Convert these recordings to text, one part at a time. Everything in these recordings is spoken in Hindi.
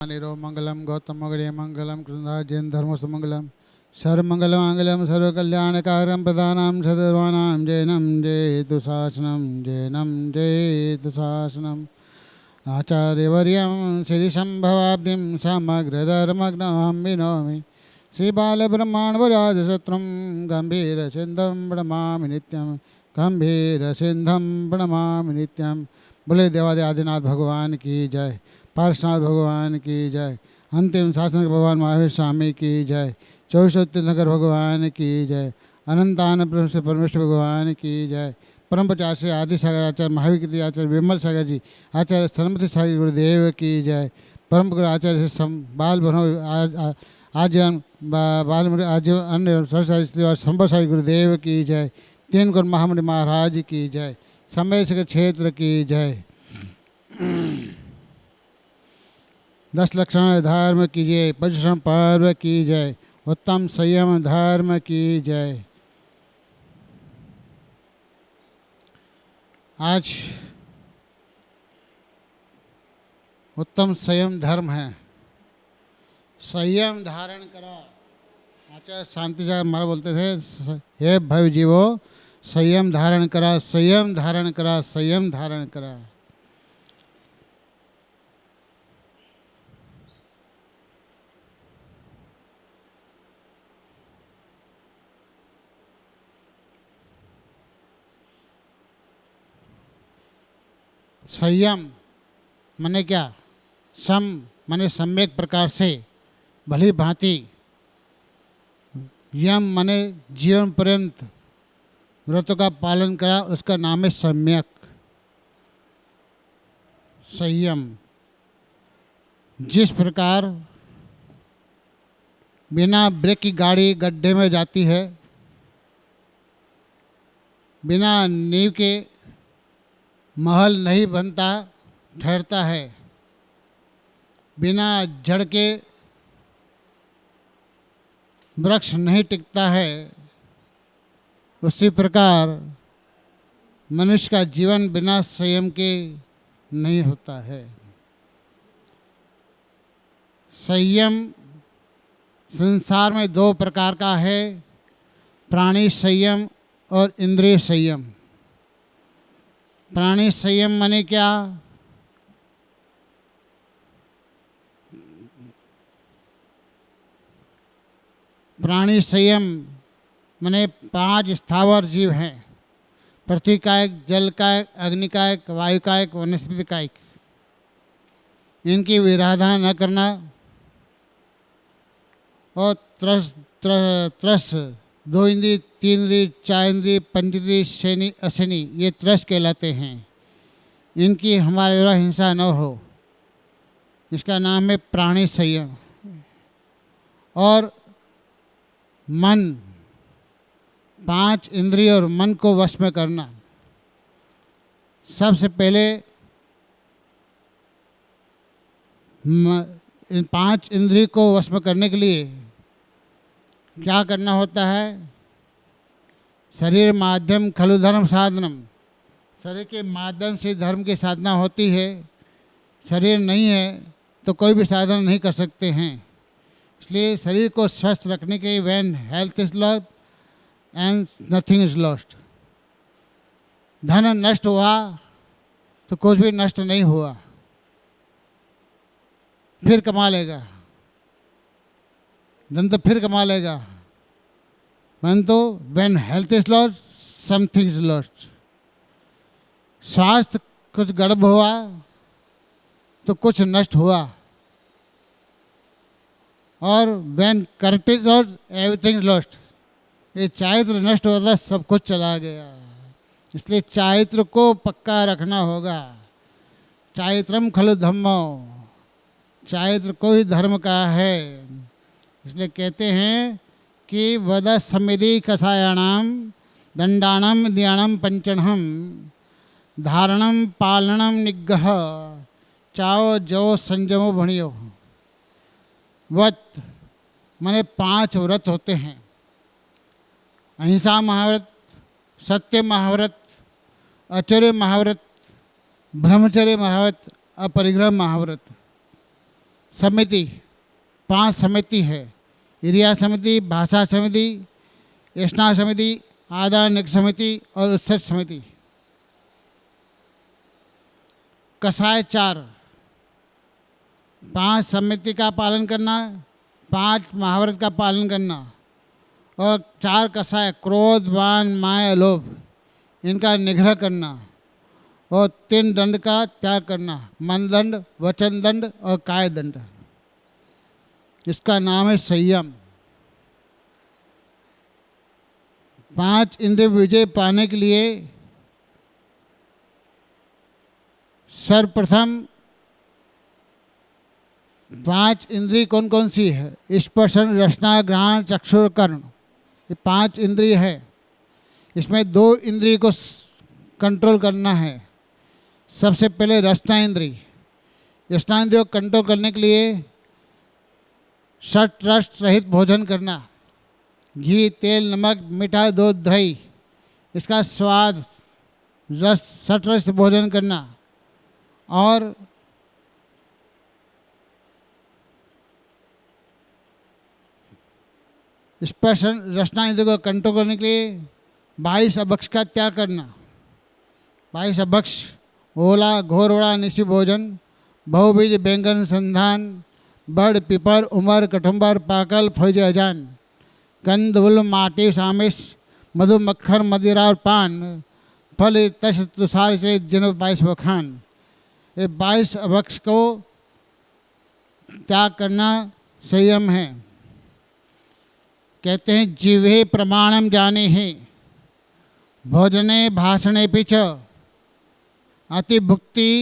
निरो मंगलम गौतम मगड़े मंगलम कृष्णा जैन धर्म सुमंगलम सर्वमंगल मांगल्यम सर्वकल्याणकारं प्रदानां सदर्वाणां जैनम जयतु शासनम जैनम जयतु शासनम आचार्यवर्यं श्रीशंभवाब्धिं समग्रधर्मग्नहं विनोमि श्रीबालब्रह्माण्डवराजशत्रं गम्भीरसिन्धं प्रणमामि नित्यं गम्भीरसिन्धं प्रणमामि नित्यं। बोले देवादि आदिनाथ भगवान की जय, पार्श्वनाथ भगवान की जय, अंतिम शासन भगवान महावीर स्वामी की जय, चौशोत्तर भगवान की जय, अनंतान परमेश्वर भगवान की जय। परम प्रचार्य आदि सागर आचार्य महावीर कीर्ति आचार्य विमल सागर जी आचार्य सरमति सागर गुरुदेव की जय। परम गुरु आचार्य बाल भनव आजीवन बाल आजीवन अन्य सरस्वती संभव सागर गुरुदेव की जय। तीन गुरु महामणि महाराज की जय। समय से क्षेत्र की जय। 10 लक्षण धर्म की जय। परिश्रम पर्व की जय। उत्तम संयम धर्म की जय। आज उत्तम संयम धर्म है। संयम धारण करा। आचार्य शांति सागर महाराज बोलते थे, हे भव जीवो संयम धारण करा, संयम धारण करा, संयम धारण करा। संयम माने क्या? सम माने सम्यक प्रकार से, भली भांति। यम माने जीवन पर्यंत व्रतों का पालन करा, उसका नाम है सम्यक संयम। जिस प्रकार बिना ब्रेक की गाड़ी गड्ढे में जाती है, बिना नींव के महल नहीं बनता ठहरता है, बिना जड़ के वृक्ष नहीं टिकता है, उसी प्रकार मनुष्य का जीवन बिना संयम के नहीं होता है। संयम संसार में 2 प्रकार का है, प्राणी संयम और इंद्रिय संयम। प्राणी संयम माने क्या? प्राणी संयम माने 5 स्थावर जीव हैं, पृथ्वी कायक, जल कायक, अग्नि कायक, वायु कायक, वनस्पति कायक। इनकी विराधना न करना और त्रस 2 इंद्रिय, 3 इंद्रिय, 4 इंद्रिय, पंचेंद्रिय, शनि अशनि, ये त्रस कहलाते हैं। इनकी हमारे द्वारा हिंसा न हो, इसका नाम है प्राणी संयम। और मन, 5 इंद्रिय और मन को वश में करना। सबसे पहले इन 5 इंद्रिय को वश में करने के लिए क्या करना होता है? शरीर माध्यम खलु धर्म साधनम। शरीर के माध्यम से धर्म की साधना होती है। शरीर नहीं है तो कोई भी साधना नहीं कर सकते हैं। इसलिए शरीर को स्वस्थ रखने के लिए when health is lost and nothing is lost. धन नष्ट हुआ तो कुछ भी नष्ट नहीं हुआ, फिर कमा लेगा। धन तो फिर कमा लेगा, परंतु when health is lost something is lost. स्वास्थ्य कुछ गड़बड़ हुआ तो कुछ नष्ट हुआ, और व्हेन कर्ट is lost everything is lost. ये चारित्र नष्ट होता सब कुछ चला गया। इसलिए चारित्र को पक्का रखना होगा। चारित्रम खलु धम्मो, चारित्र को ही धर्म का है। इसलिए कहते हैं कि वद समिधि कषायाणाम दंडानम ध्यानम पंचणम धारणम पालनम निग्रह चाओ जो संयमो भणियो। व्रत माने 5 व्रत होते हैं। अहिंसा महाव्रत, सत्य महाव्रत, आचर्य महाव्रत, ब्रह्मचर्य महाव्रत, अपरिग्रह महाव्रत। समिति, 5 समिति है। क्रिया समिति, भाषा समिति, यष्णा समिति, आदानिक समिति और उत्सव समिति। कसाय 4, 5 समिति का पालन करना, 5 महाभारत का पालन करना और 4 कसाय क्रोध, मान, माया, लोभ, इनका निग्रह करना और 3 दंड का त्याग करना, मन दंड, वचन दंड और काय दंड। इसका नाम है संयम। 5 इंद्रिय विजय पाने के लिए सर्वप्रथम 5 इंद्रिय कौन कौन सी है? स्पर्शन, रसना, घ्राण, चक्षुर, कर्ण, ये 5 इंद्रिय है। इसमें 2 इंद्रिय को कंट्रोल करना है। सबसे पहले रसना इंद्रिय। रसना इंद्रिय को कंट्रोल करने के लिए षट रस सहित भोजन करना, घी, तेल, नमक, मीठा, दूध, दही, इसका स्वाद रस षट रस से भोजन करना और स्पर्शन रसना इंद्रिय को कंट्रोल करने के लिए 22 अभक्ष का त्याग करना। 22 अभक्ष ओला, घोरवड़ा, निशी भोजन, बहुबीज, बैंगन, संधान, बड़, पिपर, उमर, कठुम्बर, पाकल, फौज, अजान, कंद, उल, माटी, सामिश, मधु, मक्खर, मदिरा और पान, फल, तश, तुषार से जन्म 22 बखान। ये 22 अभक्ष को त्याग करना संयम है। कहते हैं जिह्वे प्रमाणम जाने हैं, भोजने भाषणे पिच, अतिभुक्ति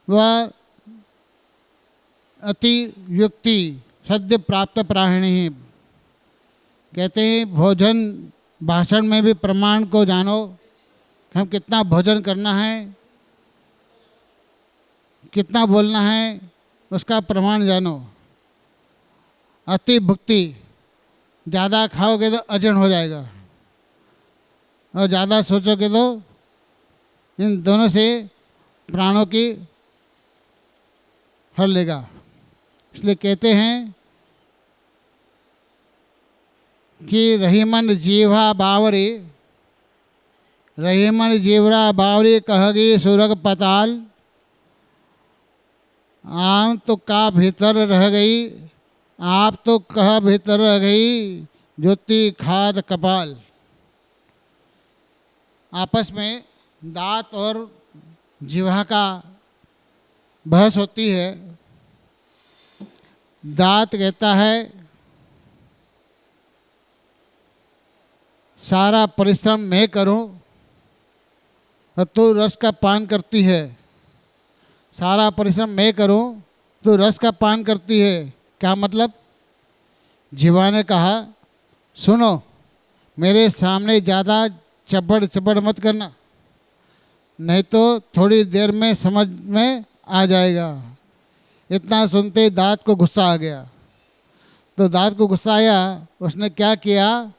व अतियुक्ति सद्य प्राप्त प्राहिणी। कहते हैं भोजन भाषण में भी प्रमाण को जानो, हम कितना भोजन करना है, कितना बोलना है, उसका प्रमाण जानो। अतिभुक्ति, ज़्यादा खाओगे तो अजन हो जाएगा और ज़्यादा सोचोगे तो इन दोनों से प्राणों की हर लेगा। इसलिए कहते हैं कि रहीमन जीवा बावरी, रहीमन जीवरा बावरी कहेगी सुरग पताल, आम तो का भीतर रह गई, आप तो कहा भीतर रह गई, ज्योति खाद कपाल। आपस में दांत और जीवा का बहस होती है। दांत कहता है सारा परिश्रम मैं करूं और तू रस का पान करती है। सारा परिश्रम मैं करूं, तू रस का पान करती है। क्या मतलब? जीवा ने कहा सुनो, मेरे सामने ज़्यादा चपड़ चपड़ मत करना, नहीं तो थोड़ी देर में समझ में आ जाएगा। इतना सुनते दांत को गुस्सा आ गया। तो दांत को गुस्सा आया, उसने क्या किया,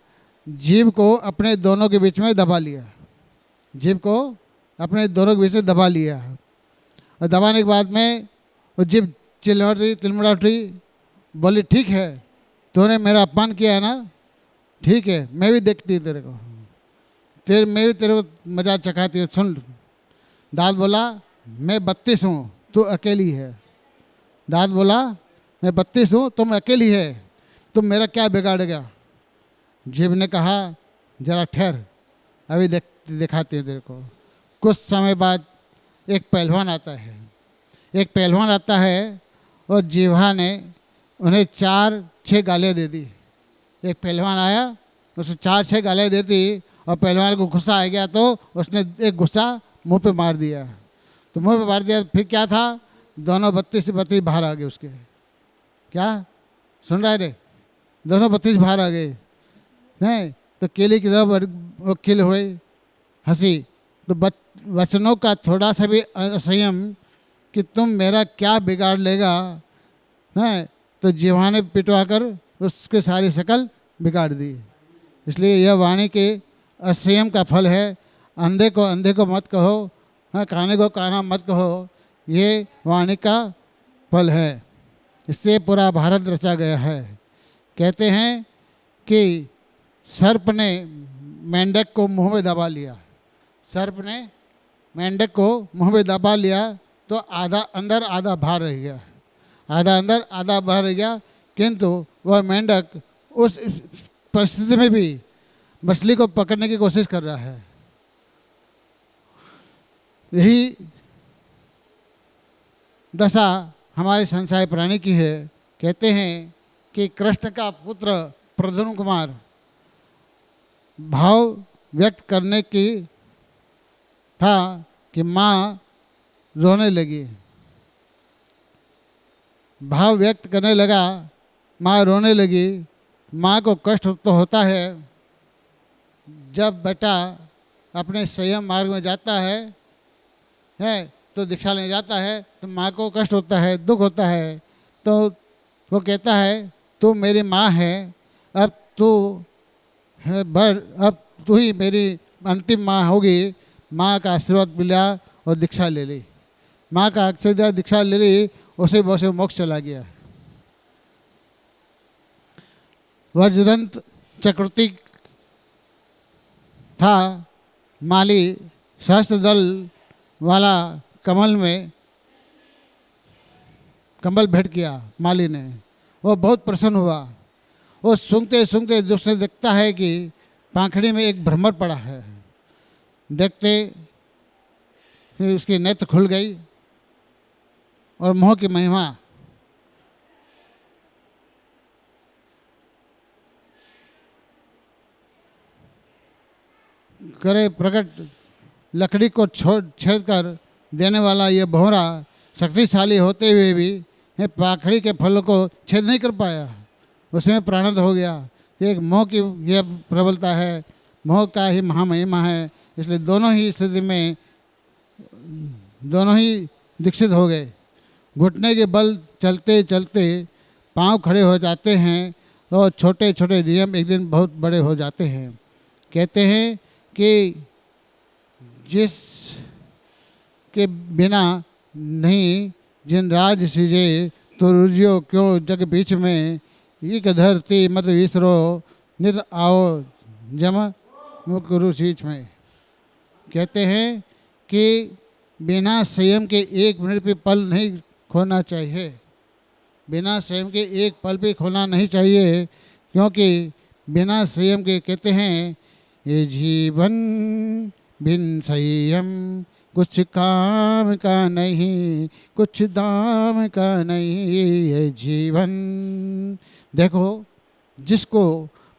जीभ को अपने दोनों के बीच में दबा लिया। जीभ को अपने दोनों के बीच में दबा लिया और दबाने के बाद में वो जीभ चिल्लाती तिलमिलाती बोली ठीक है, तूने मेरा अपमान किया है ना, ठीक है, मैं भी देखती तेरे को, मैं भी तेरे को मजा चखाती हूँ, सुन। दांत बोला मैं 32 हूँ, तू अकेली है। दांत बोला मैं 32 हूँ, तुम अकेली है, तुम मेरा क्या बिगाड़ेगा। जीभ ने कहा जरा ठहर, अभी दिखाती है तेरे को। कुछ समय बाद एक पहलवान आता है। एक पहलवान आता है और जीवा ने उन्हें 4-6 गालियाँ दे दी। एक पहलवान आया, उसने 4-6 गालियाँ दे दी और पहलवान को गुस्सा आ गया तो उसने एक गुस्सा मुंह पे मार दिया। तो मुंह पे मार दिया, फिर क्या था, दोनों 32 से 32 बाहर आ गए उसके। क्या सुन रहा है रे? दोनों 32 बाहर आ गए हैं। तो केले की तरफ खिल हुए हंसी। तो वचनों का थोड़ा सा भी असंयम कि तुम मेरा क्या बिगाड़ लेगा हैं, तो जीवा ने पिटवा कर उसके सारी शकल बिगाड़ दी। इसलिए यह वाणी के असंयम का फल है। अंधे को अंधे को मत कहो, हाँ, काने को काना मत कहो, ये वाणी का फल है। इससे पूरा भारत रचा गया है। कहते हैं कि सर्प ने मेंढक को मुंह में दबा लिया, सर्प ने मेंढक को मुंह में दबा लिया तो आधा अंदर आधा बाहर रह गया, आधा अंदर आधा बाहर रह गया, किंतु वह मेंढक उस परिस्थिति में भी मछली को पकड़ने की कोशिश कर रहा है। यही दशा हमारे संसार प्राणी की है। कहते हैं कि कृष्ण का पुत्र प्रद्युम्न कुमार भाव व्यक्त करने की था कि माँ रोने लगी, भाव व्यक्त करने लगा, माँ रोने लगी। माँ को कष्ट तो होता है जब बेटा अपने संयम मार्ग में जाता है तो दीक्षा लेने जाता है तो माँ को कष्ट होता है, दुख होता है। तो वो कहता है तू मेरी माँ है, अब तू है अब तू ही मेरी अंतिम माँ होगी। माँ का आशीर्वाद मिला और दीक्षा ले ली, माँ का आशीर्वाद दीक्षा ले ली, उसे बहुत से मोक्ष चला गया। वज्रदंत चक्रवर्ती था, माली सहस्त्र दल वाला कमल में कमल भेंट किया माली ने। वो बहुत प्रसन्न हुआ। वो सूंघते सूंघते दूसरे देखता है कि पाखड़ी में एक भ्रमर पड़ा है। देखते ही उसकी नेत्र खुल गई और मोह की महिमा करे प्रकट। लकड़ी को छेद कर देने वाला ये भौरा शक्तिशाली होते हुए भी पाखड़ी के फलों को छेद नहीं कर पाया, उसमें प्राणद हो गया। एक मोह की यह प्रबलता है, मोह का ही महामहिमा है। इसलिए दोनों ही स्थिति में दोनों ही दीक्षित हो गए। घुटने के बल चलते चलते पांव खड़े हो जाते हैं और छोटे छोटे नियम एक दिन बहुत बड़े हो जाते हैं। कहते हैं कि जिस के बिना नहीं जिन राज सीजे तो रुजियो क्यों जग बीच में, एक धरती मत विसरो नित आओ जम मुकुरु सीच में। कहते हैं कि बिना संयम के एक मिनट भी पल नहीं खोना चाहिए, बिना संयम के एक पल भी खोना नहीं चाहिए, क्योंकि बिना संयम के कहते हैं ये जीवन बिन संयम कुछ काम का नहीं, कुछ दाम का नहीं ये जीवन। देखो जिसको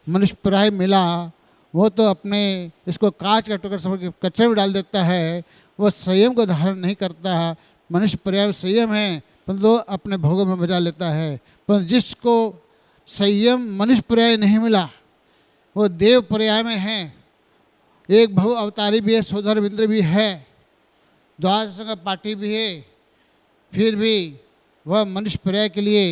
मनुष्य प्राय मिला वो तो अपने इसको कांच का टुकड़ा समझ के कचरे में डाल देता है, वो संयम को धारण नहीं करता। मनुष्य पर्याय संयम है परंतु अपने भोगों में बजा लेता है। पर जिसको संयम मनुष्य पर्याय नहीं मिला वो देव पर्याय में है। एक भव अवतारी भी है, सोधर बिंद्र भी है, द्वादश संग पाठी भी है, फिर भी वह मनुष्य पर्याय के लिए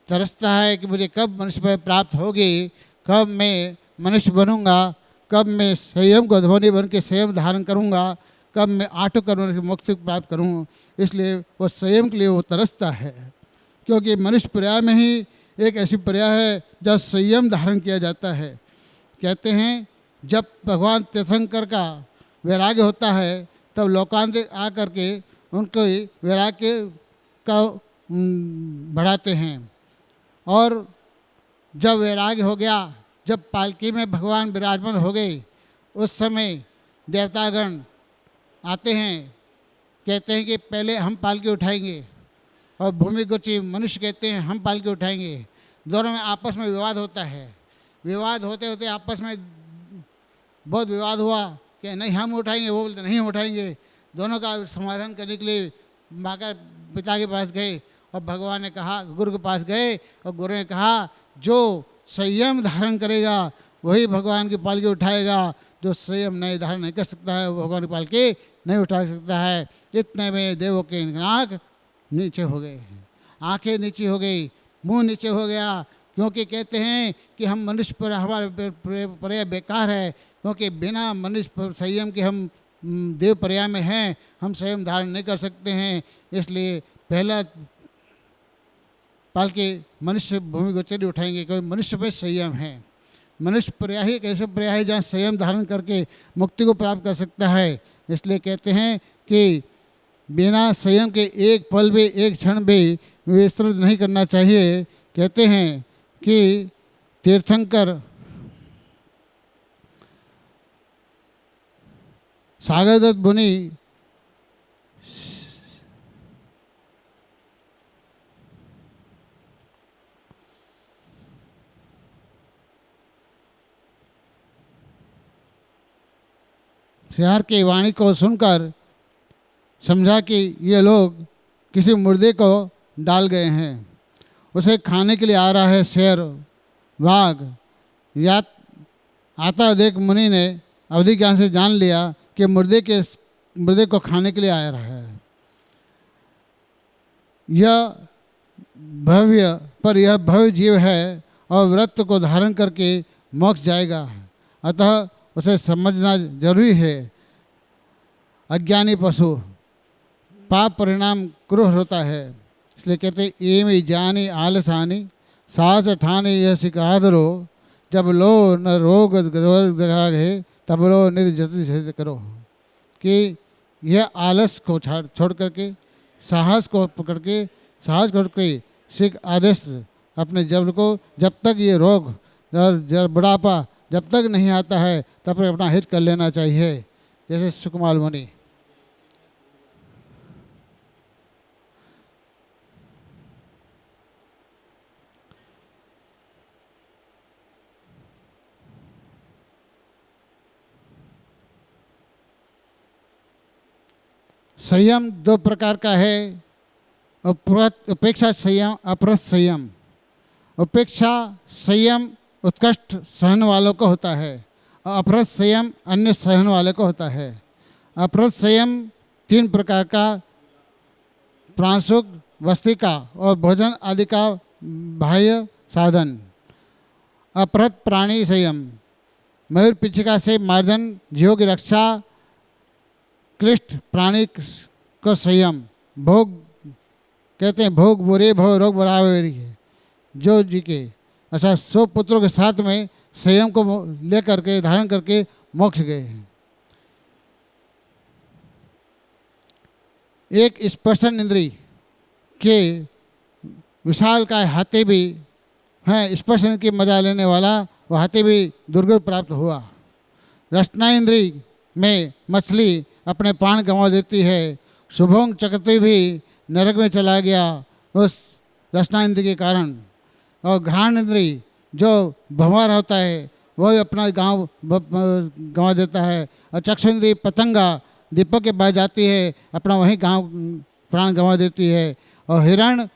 तरसता है कि मुझे कब मनुष्य पर्याय प्राप्त होगी, कब मैं मनुष्य बनूंगा, कब मैं संयम को ध्वनि बन के संयम धारण करूंगा, कब मैं आटो कर मोक्ष प्राप्त करूँ। इसलिए वह संयम के लिए वो तरसता है, क्योंकि मनुष्य पर्याय में ही एक ऐसी पर्याय है जब संयम धारण किया जाता है। कहते हैं जब भगवान तीर्थंकर का वैराग्य होता है तब लोकांतर आ करके उनको वैराग्य का बढ़ाते हैं। और जब वैराग्य हो गया, जब पालकी में भगवान विराजमान हो गए, उस समय देवतागण आते हैं, कहते हैं कि पहले हम पालकी उठाएंगे, और भूमि गुची मनुष्य कहते हैं हम पालकी उठाएंगे। दोनों में आपस में विवाद होता है। विवाद होते होते आपस में बहुत विवाद हुआ कि नहीं हम उठाएंगे, वो बोलते नहीं हम उठाएंगे। दोनों का समाधान करने के लिए माँ का पिता के पास गए और भगवान ने कहा, गुरु के पास गए और गुरु ने कहा जो संयम धारण करेगा वही भगवान की पालकी उठाएगा, जो संयम नहीं धारण नहीं कर सकता है वो भगवान की पालकी नहीं उठा सकता है। इतने में देवों के नाक नीचे हो गए, आंखें नीचे हो गई, मुंह नीचे हो गया, क्योंकि कहते हैं कि हम मनुष्य पर हमारे पर्याय बेकार है, क्योंकि बिना मनुष्य संयम के हम देव पर्याय में हैं, हम संयम धारण नहीं कर सकते हैं। इसलिए पहला पालके मनुष्य भूमि को चली उठाएंगे, क्योंकि मनुष्य पे संयम है। मनुष्य पर्याय एक ऐसे पर्याय है जहाँ संयम धारण करके मुक्ति को प्राप्त कर सकता है। इसलिए कहते हैं कि बिना संयम के एक पल भी, एक क्षण भी विस्तृत नहीं करना चाहिए। कहते हैं कि तीर्थंकर सागरदत्त मुनि सियार की वाणी को सुनकर समझा कि ये लोग किसी मुर्दे को डाल गए हैं, उसे खाने के लिए आ रहा है शेर बाघ। या आता देख मुनि ने अवधि ज्ञान से जान लिया कि मुर्दे को खाने के लिए आ रहा है। यह भव्य जीव है और व्रत को धारण करके मोक्ष जाएगा, अतः उसे समझना जरूरी है। अज्ञानी पशु पाप परिणाम क्रूर होता है, इसलिए कहते एवं जानी आलसानी सास ठाने यह सिकादरो, जब लो न रोग है तब लो निधि जति करो। कि यह आलस को छोड़ करके साहस को पकड़ के सिख आदेश अपने जब को, जब तक ये रोग और बुढ़ापा जब तक नहीं आता है तब तक अपना हित कर लेना चाहिए। जैसे सुकुमार मुनि। संयम दो प्रकार का है, उपेक्षा संयम, अपरस संयम। उपेक्षा संयम उत्कृष्ट सहन वालों को होता है और अपरस संयम अन्य सहन वाले को होता है। अपरस संयम तीन प्रकार का, प्राणसुख, वस्तिका और भोजन आदि का बाह्य साधन। अपहृत प्राणी संयम, मयूर पिछिका से मार्जन, जीवों की रक्षा, क्लिष्ट प्राणी को संयम। भोग कहते हैं भोग बुरे भोग रोग बराबर है जो जी के। अच्छा, 100 पुत्रों के साथ में संयम को लेकर के धारण करके मोक्ष गए हैं। एक स्पर्शन इंद्री के विशाल का हाथी भी हैं, स्पर्शन की मजा लेने वाला वह हाथी भी दुर्गुण प्राप्त हुआ। रचना इंद्री में मछली अपने प्राण गंवा देती है। शुभोंग चक्रवर्ती भी नरक में चला गया उस रचना इंद्री के कारण। और घ्राण इंद्री जो भंवर होता है वह भी अपना गांव गंवा देता है। और चक्षु इंद्री पतंगा दीपक के पास जाती है, अपना वहीं गांव प्राण गंवा देती है। और हिरण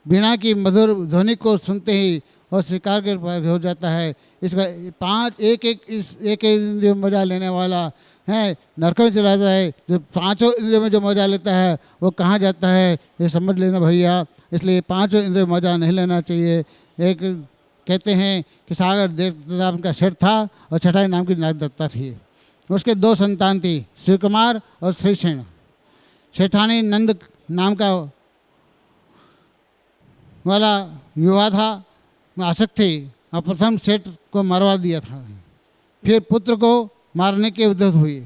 बिना की मधुर ध्वनि को सुनते ही और शिकार के हो जाता है। इसका एक इंद्रिय मजा लेने वाला है, नरक में चला जाता है। जो पांचों इंद्रियों में जो मजा लेता है वो कहाँ जाता है, ये समझ लेना भैया। इसलिए पांचों इंद्रियों में मजा नहीं लेना चाहिए। एक कहते हैं कि सागर देवता उनका शेर था और छठाई नाम की नागदत्ता थी। उसके 2 संतान थी, शिव कुमार और श्रीसेन। सेठानी नंद नाम का वाला युवा था, आसक्त थी और प्रथम सेठ को मरवा दिया था। फिर पुत्र को मारने की उद्यत हुई।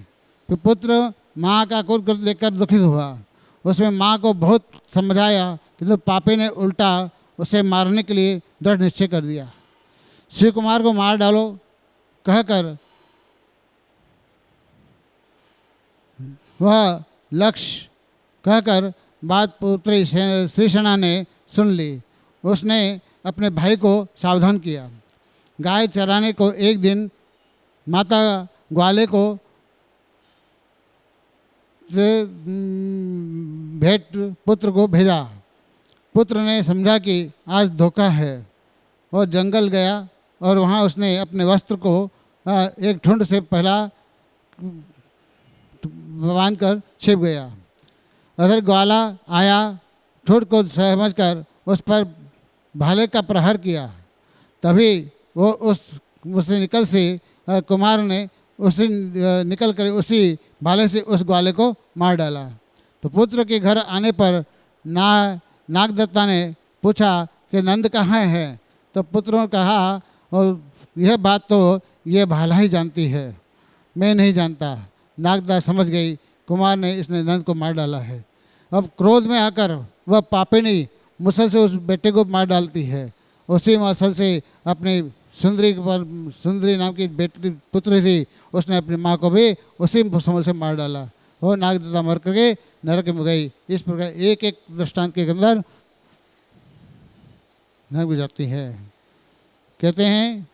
फिर पुत्र माँ का क्रोध लेकर दुखित हुआ। उसमें माँ को बहुत समझाया कि तो पापे ने उल्टा उसे मारने के लिए दृढ़ निश्चय कर दिया। शिव कुमार को मार डालो कहकर वह लक्ष्य कहकर बात पुत्री श्रीसेना ने सुन ली। उसने अपने भाई को सावधान किया। गाय चराने को एक दिन माता ग्वाले को से भेंट पुत्र को भेजा। पुत्र ने समझा कि आज धोखा है और जंगल गया और वहाँ उसने अपने वस्त्र को एक ठुंड से पहला बांध कर छिप गया। अगर ग्वाला आया, ठुंड को समझकर उस पर भाले का प्रहार किया। तभी वो उससे निकल से कुमार ने उसी निकल कर उसी भाले से उस ग्वाले को मार डाला। तो पुत्र के घर आने पर नागदत्ता ने पूछा कि नंद कहाँ है, तो पुत्रों ने कहा और यह बात तो ये भाला ही जानती है, मैं नहीं जानता। नागदा समझ गई कुमार ने इसने नंद को मार डाला है। अब क्रोध में आकर वह पापिनी मुसल से उस बेटे को मार डालती है। उसी मसल से अपनी सुंदरी नाम की बेटी पुत्री थी, उसने अपनी माँ को भी उसी मुसल से मार डाला और नागदा मर करके नरक में गई। इस प्रकार एक एक दृष्टांत के अंदर नरक में जाती है। कहते हैं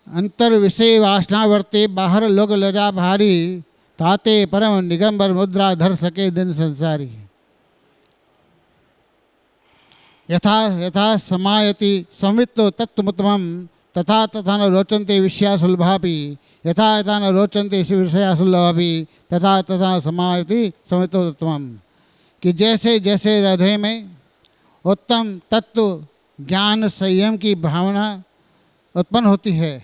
अंतर विषय वासनावर्ते बाहर लोग लजा भारी, ताते परम निगंबर मुद्रा धर सके दिन संसारी। यथा यथा समायति संवित्तो तत्त्वमुत्तमं, तथा तथा न रोचन्ते विषया सुलभापि, यथा यथा न रोचन्ते विषया सुलभापि, तथा तथा न समायति संवित्तो तत्त्वम्। कि जैसे जैसे हृदय में उत्तम तत्व ज्ञान संयम की भावना उत्पन्न होती है,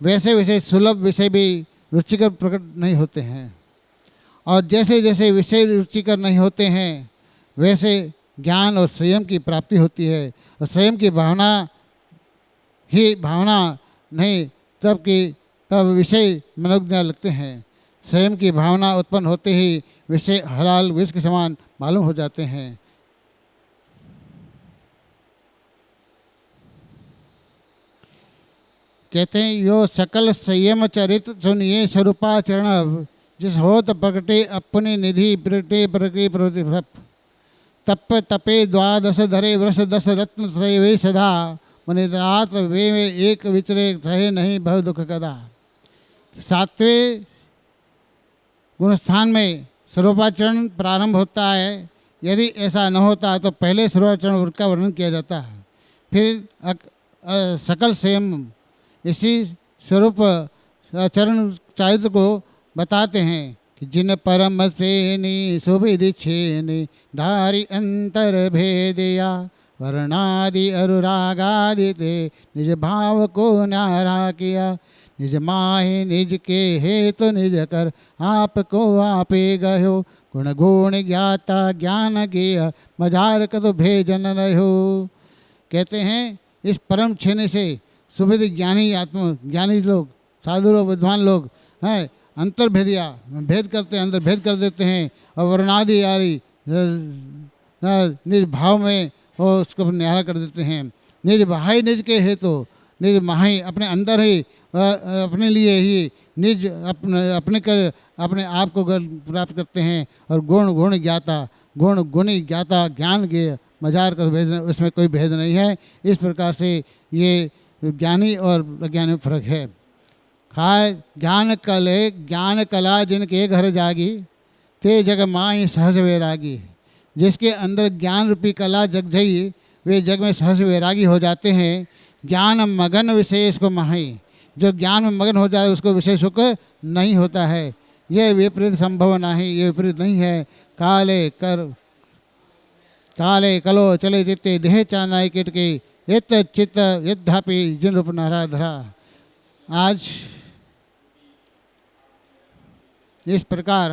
वैसे वैसे सुलभ विषय भी रुचिकर प्रकट नहीं होते हैं, और जैसे जैसे विषय रुचिकर नहीं होते हैं वैसे ज्ञान और संयम की प्राप्ति होती है। और संयम की भावना ही भावना नहीं तब विषय मनोज्ञ लगते हैं। संयम की भावना उत्पन्न होते ही विषय हलाल विष के समान मालूम हो जाते हैं। कहते हैं यो सकल संयम चरित सुनिए स्वरूपाचरण, जिस होत प्रकटे अपनी निधि प्रगटे प्रकृति प्रवृत्ति भ्रप। तप तपे द्वादश धरे वृष दस रत्न वे सदा, मुनिरात वे एक विचरे सहे नहीं बहु दुख कदा। सातवें गुणस्थान में स्वरूपाचरण प्रारंभ होता है। यदि ऐसा न होता तो पहले स्वरूपाचरण का वर्णन किया जाता है, फिर सकल संयम इसी स्वरूप आचरण चारित्र को बताते हैं कि जिन परम प्रेनी सुविधि छेनी, धारी अंतर भेदिया वर्णादि अनुरागादि ते, निज भाव को न्यारा किया, निज माहे निज के हेतु निज कर आपको आपे गयो, गुण गुण ज्ञाता ज्ञान गेय मजार कदो भेजन रहो। कहते हैं इस परम छेने से सुविधि ज्ञानी ज्ञानी लोग, साधु लोग, विद्वान लोग हैं अंतर्भेदिया भेद करते हैं, अंदर भेद कर देते हैं, और वर्णादि आदि निज भाव में वो उसको न्यारा कर देते हैं। निज भाई निज के हेतु निज माही अपने अंदर ही अपने लिए ही निज अपने आप को प्राप्त करते हैं। और गुण गुण ज्ञाता गुण गुणी ज्ञाता ज्ञान के मजार का भेद, उसमें कोई भेद नहीं है। इस प्रकार से ये ज्ञानी और अज्ञानी में फर्क है। खाए ज्ञान कला जिनके घर जागी, ते जग माई सहज वैरागी। जिसके अंदर ज्ञान रूपी कला जग जाई वे जग में सहज वैरागी हो जाते हैं। ज्ञान मगन विशेष को माही, जो ज्ञान में मगन हो जाए उसको विशेष सुख नहीं होता है। यह विपरीत संभव नहीं, ये विपरीत नहीं है। काले कलो चले चित्ते देह चानाई किट के, यत चित्त यद्धापि जिन रूप नारा धरा। आज इस प्रकार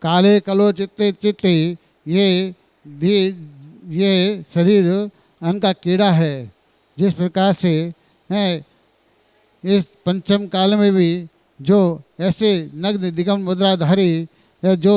काले कलो चित्ते चित्ते ये शरीर अन्न का कीड़ा है। जिस प्रकार से है इस पंचम काल में भी जो ऐसे नग्न दिगम मुद्राधारी जो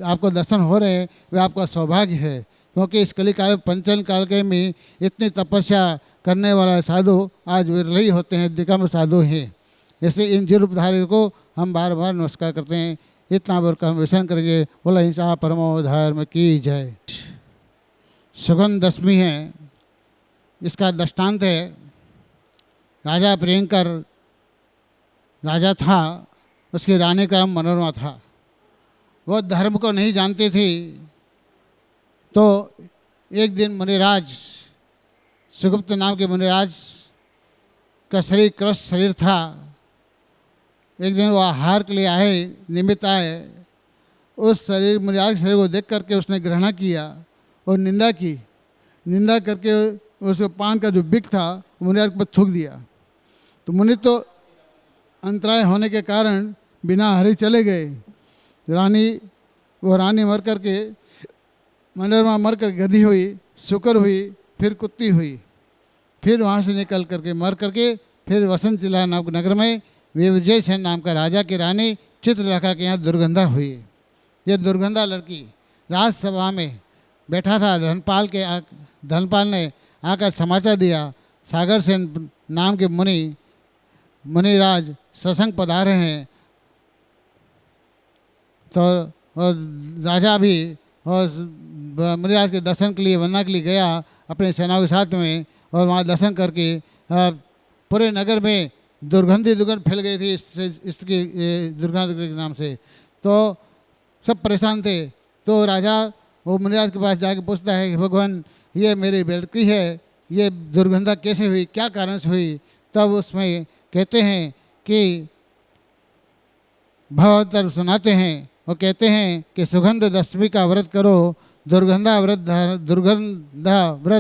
आपको दर्शन हो रहे हैं वे आपका सौभाग्य है, क्योंकि इस कली काल पंचम काल के में इतनी तपस्या करने वाला साधु आज विरल ही होते हैं, दिगम साधु हैं। ऐसे इन जीव रूपधारी को हम बार बार नमस्कार करते हैं। इतना बार का हम व्यसन करेंगे। बोला हिंसा परमो धर्म की जय। सुगंध दशमी है, इसका दृष्टांत है राजा प्रियंकर राजा था, उसकी रानी का नाम मनोरमा था। वह धर्म को नहीं जानती थी। तो एक दिन मुनिराज सुगुप्त नाम के मुनिराज का शरीर क्रस्त शरीर था। एक दिन वो आहार के लिए आए, निमित्त आए। उस शरीर मुनिराज के शरीर को देख करके उसने ग्रहण किया और निंदा की। निंदा करके उसके पान का जो बिक था मुनिराज पर थूक दिया। तो मुनि तो अंतराय होने के कारण बिना हरे चले गए। रानी वो रानी मर कर के, मनोरमा मर कर गधी हुई, शुकर हुई, फिर कुत्ती हुई, फिर वहाँ से निकल करके मर करके फिर वसंत जिला नगर में विजय सेन नाम का राजा की रानी चित्रलेखा के यहाँ दुर्गंधा हुई। ये दुर्गंधा लड़की राजसभा में बैठा था, धनपाल ने आकर समाचार दिया सागर सेन नाम के मुनिराज सत्संग पधारे हैं। तो और राजा भी और मुनिराज के दर्शन के लिए, वंदना के लिए गया अपने सेनाओं के साथ में, और वहाँ दर्शन करके पूरे नगर में दुर्गंध फैल गई थी इसकी दुर्गंध के नाम से। तो सब परेशान थे। तो राजा वो मुनिराज के पास जाके पूछता है कि भगवान, ये मेरी बेटी है, ये दुर्गंधा कैसे हुई, क्या कारण से हुई? तब उसमें कहते हैं कि भगवतर सुनाते हैं और कहते हैं कि सुगंध दशमी का व्रत करो, दुर्गंधा व्रत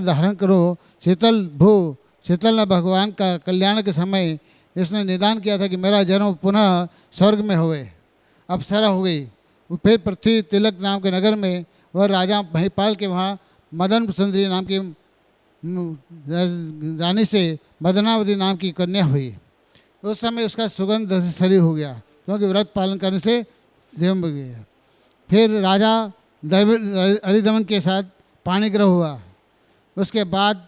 धारण करो। शीतल ने भगवान का कल्याण के समय इसने निदान किया था कि मेरा जन्म पुनः स्वर्ग में हुए, अप्सरा हो गई। फिर पृथ्वी तिलक नाम के नगर में और राजा महिपाल के वहाँ मदन सुंदरी नाम की रानी से मदनावती नाम की कन्या हुई। उस समय उसका सुगंध शरीर हो गया, क्योंकि व्रत पालन करने से जम गया। फिर राजा हरिदमन के साथ पाणिग्रह हुआ। उसके बाद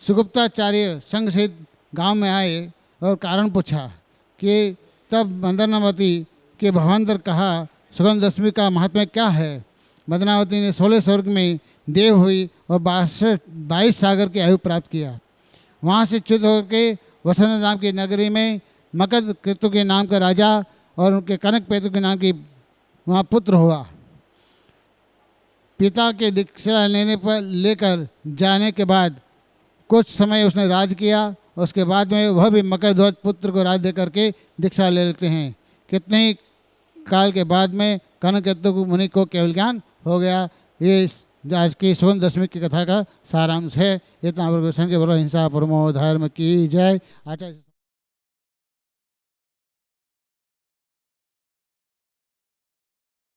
सुगुप्ताचार्य संघ से गांव में आए और कारण पूछा कि तब मदनावती के भवांतर कहा सुगंध दशमी का महात्म्य क्या है। मदनावती ने 16 स्वर्ग में देव हुई और 22 सागर की आयु प्राप्त किया। वहाँ से च्युत होकर वसंत नाम की नगरी में मकद केतु के नाम का राजा और उनके कनक पेतु के नाम की वहाँ पुत्र हुआ। पिता के दीक्षा लेने पर लेकर जाने के बाद कुछ समय उसने राज किया। उसके बाद में वह भी मकर ध्वज पुत्र को राज दे करके दीक्षा ले लेते हैं। कितने ही काल के बाद में कनक केतु मुनि को केवल ज्ञान हो गया। ये आज की सुगंध दशमी की कथा का सारांश है। इतना के बड़ो हिंसा परमो धर्म की जय। आचार्य